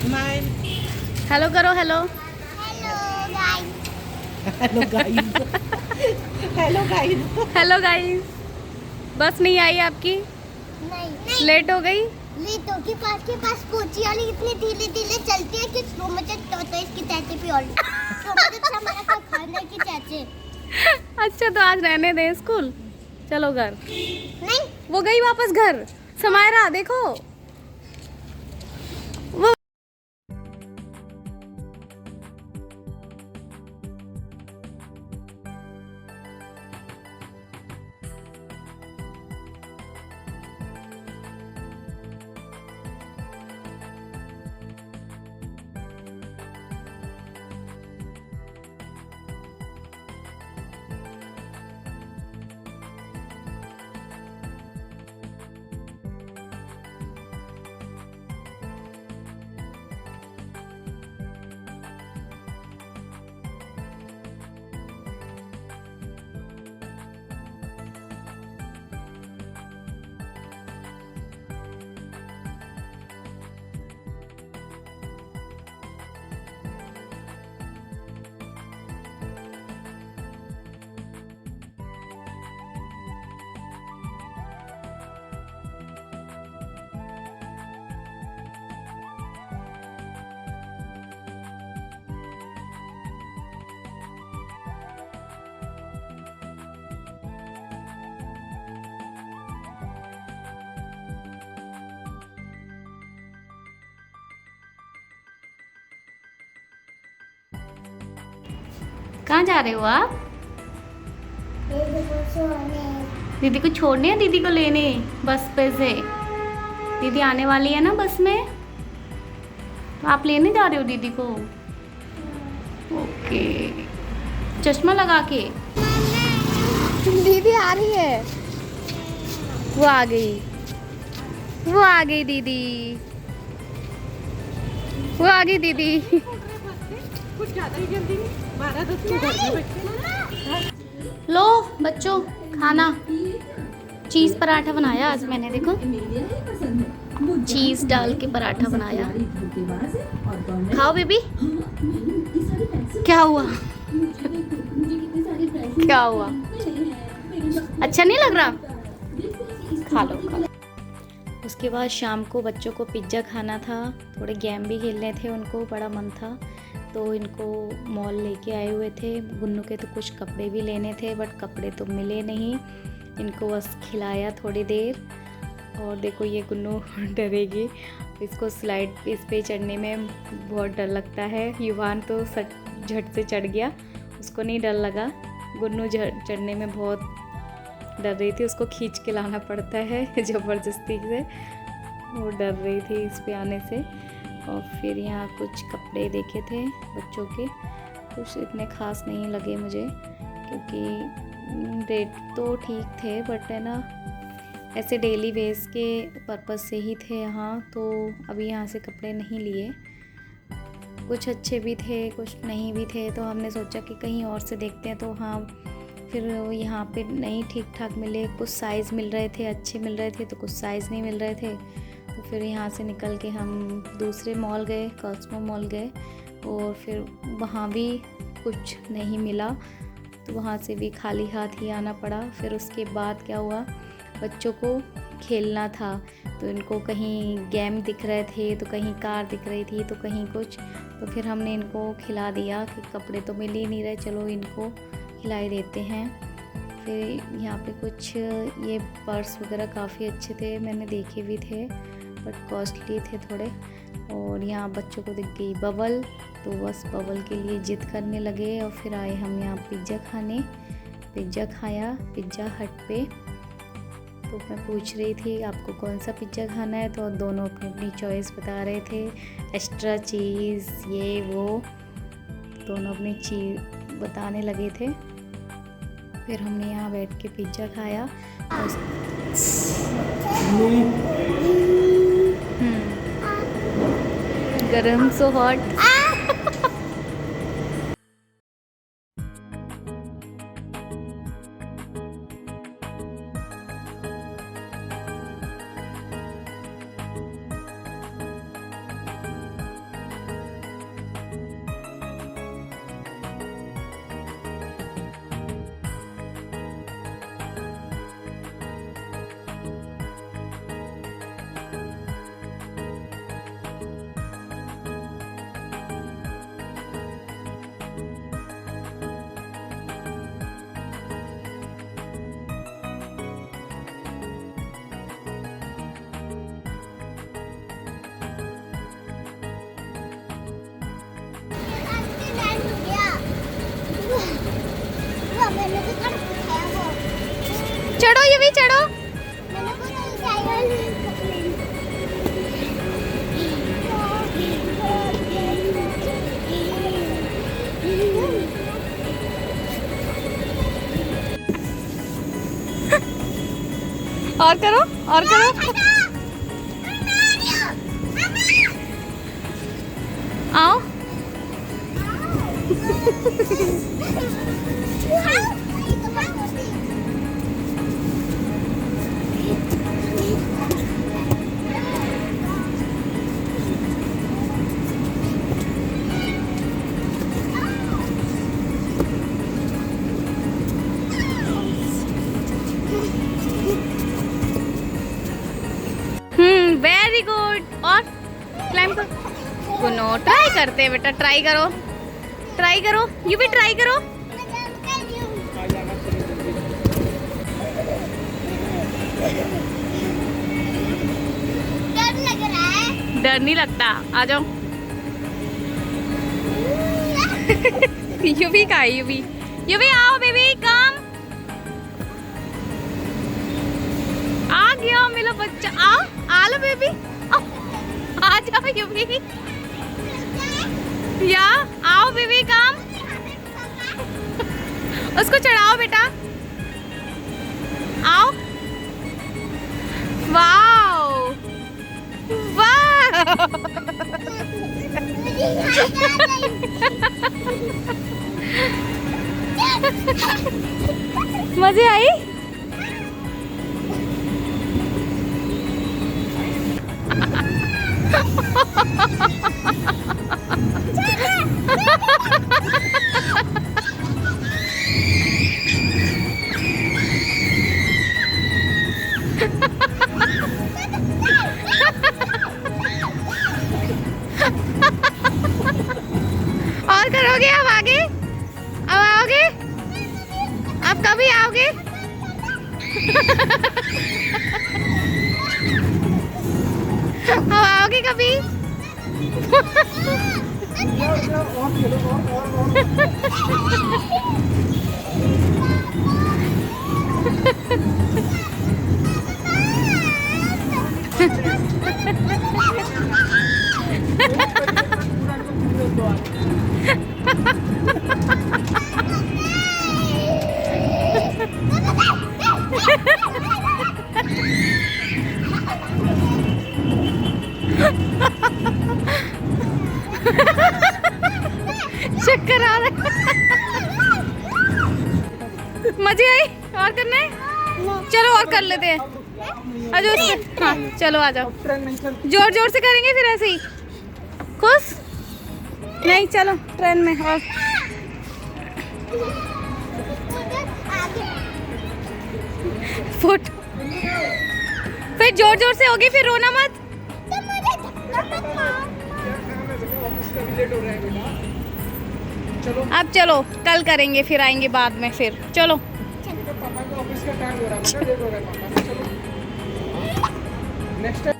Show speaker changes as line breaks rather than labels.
Smile.
Hello करो, hello.
Hello guys. Hello guys.
Hello guys. बस नहीं आई आपकी?
नहीं
लेट हो गई?
लेट होगी। पास कोची वाली इतनी धीरे धीरे चलती है कि तो इसकी चाचे पे और हमारा कोई खाना की चाचे।
अच्छा, तो आज रहने दे स्कूल, चलो घर।
नहीं,
वो गई वापस घर। समायरा देखो वो। कहाँ जा रहे हो आप? दीदी को छोड़ने या दीदी को लेने बस पे से? दीदी आने वाली है ना बस में, तो आप लेने जा रहे हो दीदी को? ओके, चश्मा लगा के। दीदी आ रही है, वो आ गई, वो आ गई दीदी, वो आ गई दीदी।
कुछ ज्यादा ही जल्दी नहीं, 12-10 मिनट घर में बैठे।
लो बच्चों, खाना चीज़ पराठा बनाया आज मैंने, देखो चीज़ डाल के पराठा बनाया। खाओ बेबी। क्या हुआ? क्या हुआ? अच्छा नहीं लग रहा? खा लो, खा लो। उसके बाद शाम को बच्चों को पिज्ज़ा खाना था, थोड़े गेम भी खेलने थे, उनको बड़ा मन था, तो इनको मॉल लेके आए हुए थे। गुन्नू के तो कुछ कपड़े भी लेने थे, बट कपड़े तो मिले नहीं। इनको बस खिलाया थोड़ी देर। और देखो ये गुन्नू डरेगी, इसको स्लाइड इस पे चढ़ने में बहुत डर लगता है। युवान तो झट से चढ़ गया, उसको नहीं डर लगा। गुन्नू चढ़ने में बहुत डर रही थी, उसको खींच के लाना पड़ता है ज़बरदस्ती से। वो डर रही थी इस पे आने से। और फिर यहाँ कुछ कपड़े देखे थे बच्चों के, कुछ इतने ख़ास नहीं लगे मुझे, क्योंकि रेट तो ठीक थे, बट है ना ऐसे डेली बेस के पर्पज़ से ही थे यहाँ। तो अभी यहाँ से कपड़े नहीं लिए, कुछ अच्छे भी थे कुछ नहीं भी थे, तो हमने सोचा कि कहीं और से देखते हैं। तो हाँ, फिर यहाँ पे नहीं ठीक ठाक मिले, कुछ साइज़ मिल रहे थे अच्छे मिल रहे थे, तो कुछ साइज़ नहीं मिल रहे थे। तो फिर यहाँ से निकल के हम दूसरे मॉल गए, कॉस्मो मॉल गए, और फिर वहाँ भी कुछ नहीं मिला, तो वहाँ से भी खाली हाथ ही आना पड़ा। फिर उसके बाद क्या हुआ, बच्चों को खेलना था, तो इनको कहीं गेम दिख रहे थे, तो कहीं कार दिख रही थी, तो कहीं कुछ। तो फिर हमने इनको खिला दिया कि कपड़े तो मिल ही नहीं रहे, चलो इनको खिलाई देते हैं। फिर यहाँ पे कुछ ये पर्स वगैरह काफ़ी अच्छे थे, मैंने देखे भी थे, बट कॉस्टली थे थोड़े। और यहाँ बच्चों को दिख गई बबल, तो बस बबल के लिए जिद करने लगे। और फिर आए हम यहाँ पिज़्ज़ा खाने, पिज़्ज़ा खाया पिज़्ज़ा हट पे। तो मैं पूछ रही थी आपको कौन सा पिज़्ज़ा खाना है, तो दोनों अपनी अपनी चॉइस बता रहे थे, एक्स्ट्रा चीज़ ये वो, दोनों अपनी चीज़ बताने लगे थे। फिर हमने यहाँ बैठ के पिज़्ज़ा खाया। गरम सो हॉट। और करो और करो। आओ। Very good. और क्लाइंब करो। गुनो ट्राई करते हैं बेटा, ट्राई करो, ट्राई करो, यू भी ट्राई करो।
डर लग रहा है।
डर नहीं लगता, आ जाओ। यू भी का, यू भी आओ बेबी, कम। आ गया मेरा बच्चा, आओ, आ लो बेबी, आ जाओ यू भी। या आओ बेबी, कम। उसको चढ़ाओ बेटा, आओ। वाओ वाह। मजे आई। और करोगे अब आगे? अब आओगे? अब कभी आओगे? अब आओगे कभी? चक्कर आ रहा है। मजे आई? और करना है? चलो और कर लेते हैं। आ जाओ, हाँ चलो आ जाओ। जोर जोर से करेंगे फिर ऐसे ही। खुश नहीं, चलो ट्रेन में। और फुट फिर जोर जोर से होगी, फिर रोना मत। अब चलो, कल करेंगे, फिर आएंगे बाद में, फिर चलो।
पापा का ऑफिस का टाइम हो रहा है, लेट हो रहा है पापा, चलो नेक्स्ट